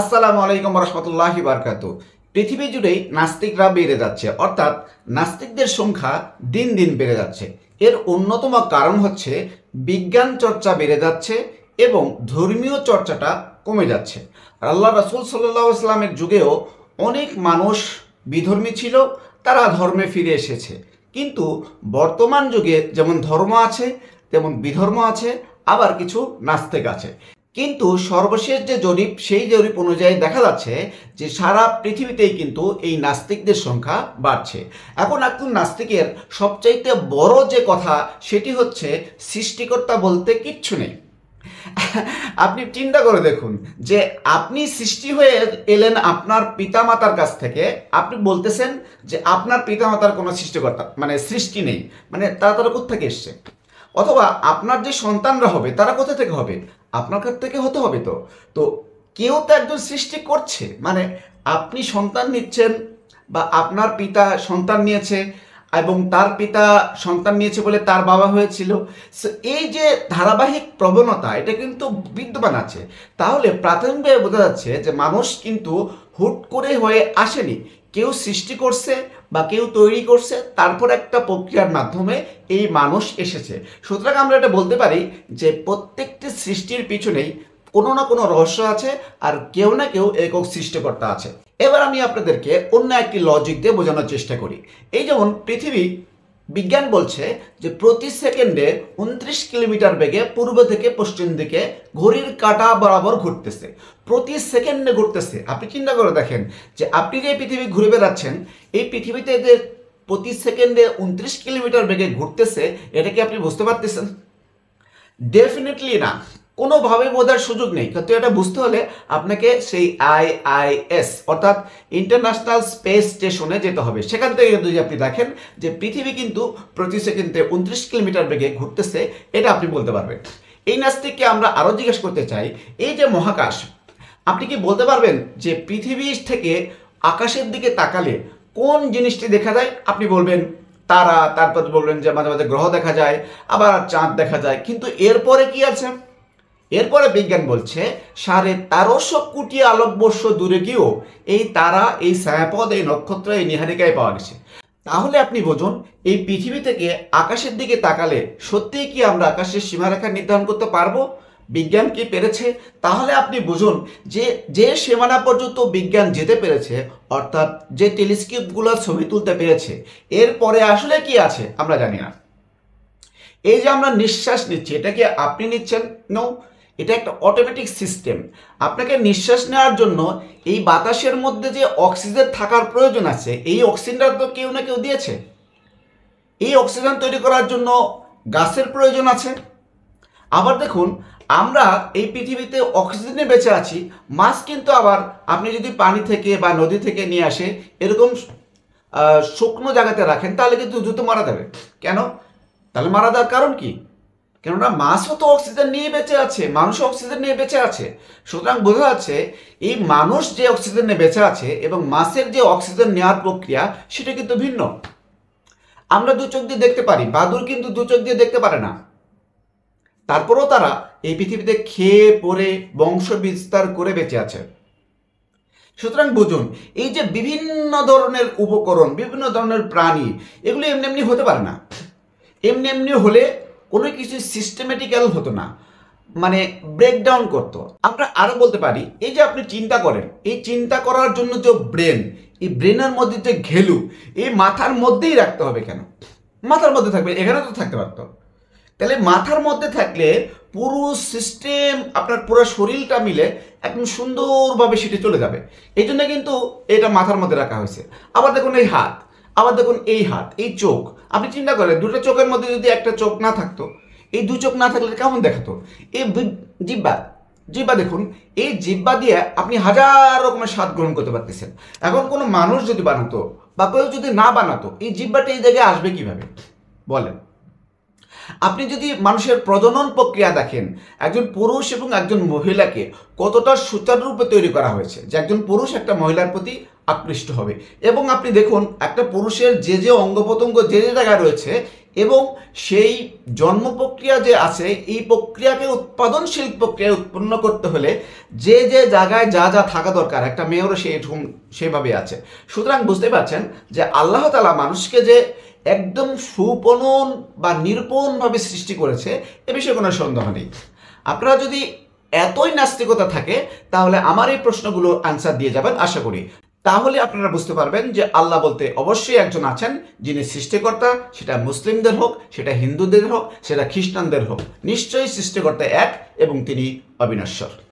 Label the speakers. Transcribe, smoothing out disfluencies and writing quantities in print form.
Speaker 1: আসসালামু আলাইকুম রহমতুল্লাহি বারকাতু। পৃথিবী জুড়েই নাস্তিকরা বেড়ে যাচ্ছে, অর্থাৎ নাস্তিকদের সংখ্যা দিন দিন বেড়ে যাচ্ছে। এর অন্যতম কারণ হচ্ছে বিজ্ঞান চর্চা বেড়ে যাচ্ছে এবং ধর্মীয় চর্চাটা কমে যাচ্ছে। আল্লাহ রাসূল সাল্লাল্লাহু আলাইহি ওয়াসাল্লামের যুগেও অনেক মানুষ বিধর্মী ছিল, তারা ধর্মে ফিরে এসেছে। কিন্তু বর্তমান যুগে যেমন ধর্ম আছে তেমন বিধর্ম আছে, আবার কিছু নাস্তিক আছে। কিন্তু সর্বশেষ যে জরিপ, সেই জরিপ অনুযায়ী দেখা যাচ্ছে যে সারা পৃথিবীতেই কিন্তু এই নাস্তিকদের সংখ্যা বাড়ছে। এখন একজন নাস্তিকের সবচাইতে বড় যে কথা, সেটি হচ্ছে সৃষ্টিকর্তা বলতে কিচ্ছু নেই। আপনি চিন্তা করে দেখুন যে আপনি সৃষ্টি হয়ে এলেন আপনার পিতামাতার কাছ থেকে, আপনি বলতেছেন যে আপনার পিতামাতার কোনো সৃষ্টিকর্তা মানে সৃষ্টি নেই, মানে তারা কোথা থেকে এসছে? অথবা আপনার যে সন্তানরা হবে তারা কোথা থেকে হবে? আপনার কাছ থেকে হতে হবে। তো তো কেউ তো একজন সৃষ্টি করছে, মানে আপনি সন্তান নিচ্ছেন বা আপনার পিতা সন্তান নিয়েছে এবং তার পিতা সন্তান নিয়েছে বলে তার বাবা হয়েছিল। So, এই যে ধারাবাহিক প্রবণতা, এটা কিন্তু বিদ্যমান আছে। তাহলে প্রাথমিকভাবে বোঝা যাচ্ছে যে মানুষ কিন্তু হুট করে হয়ে আসেনি, কেউ সৃষ্টি করছে বা কেউ তৈরি করছে, তারপর একটা প্রক্রিয়ার মাধ্যমে এই মানুষ এসেছে। সুতরাং আমরা এটা বলতে পারি যে প্রত্যেকটি সৃষ্টির পিছনেই কোনো না কোনো রহস্য আছে, আর কেউ না কেউ একক সৃষ্টিকর্তা আছে। এবার আমি আপনাদেরকে অন্য একটি লজিক দিয়ে বোঝানোর চেষ্টা করি। এই যেমন পৃথিবী, বিজ্ঞান বলছে যে প্রতি সেকেন্ডে 29 কিলোমিটার বেগে পূর্ব থেকে পশ্চিম দিকে ঘড়ির কাঁটা বরাবর ঘুরতেছে, প্রতি সেকেন্ডে ঘুরতেছে। আপনি চিন্তা করে দেখেন যে আপনি যে পৃথিবী ঘুরে বেড়াচ্ছেন, এই পৃথিবীতে যে প্রতি সেকেন্ডে 29 কিলোমিটার বেগে ঘুরতেছে, এটা কি আপনি বুঝতে পারতেছেন? ডেফিনেটলি না, কোনোভাবে বোঝার সুযোগ নেই। কিন্তু এটা বুঝতে হলে আপনাকে সেই IIS অর্থাৎ ইন্টারন্যাশনাল স্পেস স্টেশনে যেতে হবে। সেখান থেকে যদি আপনি দেখেন যে পৃথিবী কিন্তু প্রতি সেকেন্ডে 29 কিলোমিটার বেগে ঘুরতেছে, এটা আপনি বলতে পারবেন। এই নাস্তিককে আমরা আরও জিজ্ঞেস করতে চাই, এই যে মহাকাশ, আপনি কি বলতে পারবেন যে পৃথিবী থেকে আকাশের দিকে তাকালে কোন জিনিসটি দেখা যায়? আপনি বলবেন তারা, তারপর বলবেন যে মাঝে মাঝে গ্রহ দেখা যায়, আবার চাঁদ দেখা যায়। কিন্তু এরপরে কি আছে? এরপরে বিজ্ঞান বলছে 1350 কোটি আলোকবর্ষ দূরে গিয়েও এই তারা, এই ছায়াপথ, এই নক্ষত্র, এই নীহারিকায় পাওয়া গেছে। তাহলে আপনি বুঝুন, এই পৃথিবী থেকে আকাশের দিকে তাকালে সত্যিই কি আমরা আকাশের সীমারেখা নির্ধারণ করতে পারবো? বিজ্ঞান কি পেরেছে? তাহলে আপনি বুঝুন যে যে সীমানা পর্যন্ত বিজ্ঞান যেতে পেরেছে, অর্থাৎ যে টেলিস্কোপগুলো ছবি তুলতে পেরেছে, এরপরে আসলে কি আছে আমরা জানি না। এই যে আমরা নিঃশ্বাস নিচ্ছি, এটা কি আপনি নিচ্ছেন? নো, এটা একটা অটোমেটিক সিস্টেম। আপনাকে নিঃশ্বাস নেওয়ার জন্য এই বাতাসের মধ্যে যে অক্সিজেন থাকার প্রয়োজন আছে, এই অক্সিজেনটা তো কেউ না কেউ দিয়েছে। এই অক্সিজেন তৈরি করার জন্য গাছের প্রয়োজন আছে। আবার দেখুন, আমরা এই পৃথিবীতে অক্সিজেনে বেঁচে আছি, মাছ কিন্তু আবার আপনি যদি পানি থেকে বা নদী থেকে নিয়ে আসে এরকম শুকনো জায়গাতে রাখেন, তাহলে কিন্তু দ্রুত মারা যাবে। কেন? তাহলে মারা যাওয়ার কারণ কি? কেননা মাছও তো অক্সিজেন নিয়ে বেঁচে আছে, মানুষও অক্সিজেন নিয়ে বেঁচে আছে। সুতরাং বোঝা যাচ্ছে এই মানুষ যে অক্সিজেন নিয়ে বেঁচে আছে এবং মাছের যে অক্সিজেন নেওয়ার প্রক্রিয়া, সেটা কিন্তু ভিন্ন। আমরা দু চোখ দিয়ে দেখতে পারি, বাদুড় কিন্তু দু চোখ দিয়ে দেখতে পারে না। তারপরেও তারা এই পৃথিবীতে খেয়ে পরে বংশ বিস্তার করে বেঁচে আছে। সুতরাং বুঝুন, এই যে বিভিন্ন ধরনের উপকরণ, বিভিন্ন ধরনের প্রাণী, এগুলো এমনি এমনি হতে পারে না। এমনি এমনি হলে কোনো কিছু সিস্টেমেটিক্যাল হতো না, মানে ব্রেকডাউন করতো। আমরা আরো বলতে পারি, এই যে আপনি চিন্তা করেন, এই চিন্তা করার জন্য যে ব্রেন, এই ব্রেনের মধ্যে যে ঘেলু, এই মাথার মধ্যেই রাখতে হবে কেন? মাথার মধ্যে থাকবে, এখানে তো থাকতে পারতো। তাহলে মাথার মধ্যে থাকলে পুরো সিস্টেম, আপনার পুরো শরীরটা মিলে একদম সুন্দরভাবে সেটি চলে যাবে। এই জন্য কিন্তু এটা মাথার মধ্যে রাখা হয়েছে। আবার দেখুন এই হাত, আবার দেখুন এই হাত, এই চোখ। আপনি চিন্তা করেন, দুটো চোখের মধ্যে যদি একটা চোখ না থাকতো, এই দু চোখ না থাকলে কেমন দেখাতো? এই জিহ্বা, জিহ্বা দেখুন, এই জিহ্বা দিয়ে আপনি হাজার রকমের স্বাদ গ্রহণ করতে পারতেছেন। এখন কোনো মানুষ যদি বানাতো বা কেউ যদি না বানাতো, এই জিহ্বাটা এই জায়গায় আসবে কিভাবে বলেন? আপনি যদি মানুষের প্রজনন প্রক্রিয়া দেখেন, একজন পুরুষ এবং একজন মহিলাকে কতটা সুচারুরূপে তৈরি করা হয়েছে যে একজন পুরুষ একটা মহিলার প্রতি আকৃষ্ট হবে। এবং আপনি দেখুন, একটা পুরুষের যে যে অঙ্গ প্রত্যঙ্গ যে যে জায়গায় রয়েছে, এবং সেই জন্ম প্রক্রিয়া যে আছে এই প্রক্রিয়াকে উৎপাদনশীল প্রক্রিয়া উৎপন্ন করতে হলে যে যে জায়গায় যা যা থাকা দরকার একটা মেয়েরও সেভাবে আছে। সুতরাং বুঝতে পারছেন যে আল্লাহ তাআলা মানুষকে যে একদম সুপনন বা নির্পণভাবে সৃষ্টি করেছে এ বিষয়ে কোনো সন্দেহ নেই। আপনারা যদি এতই নাস্তিকতা থাকে তাহলে আমার এই প্রশ্নগুলোর আনসার দিয়ে যাবেন আশা করি। তাহলে আপনারা বুঝতে পারবেন যে আল্লাহ বলতে অবশ্যই একজন আছেন যিনি সৃষ্টিকর্তা, সেটা মুসলিমদের হোক, সেটা হিন্দুদের হোক, সেটা খ্রিস্টানদের হোক, নিশ্চয়ই সৃষ্টিকর্তা এক এবং তিনি অবিনশ্বর।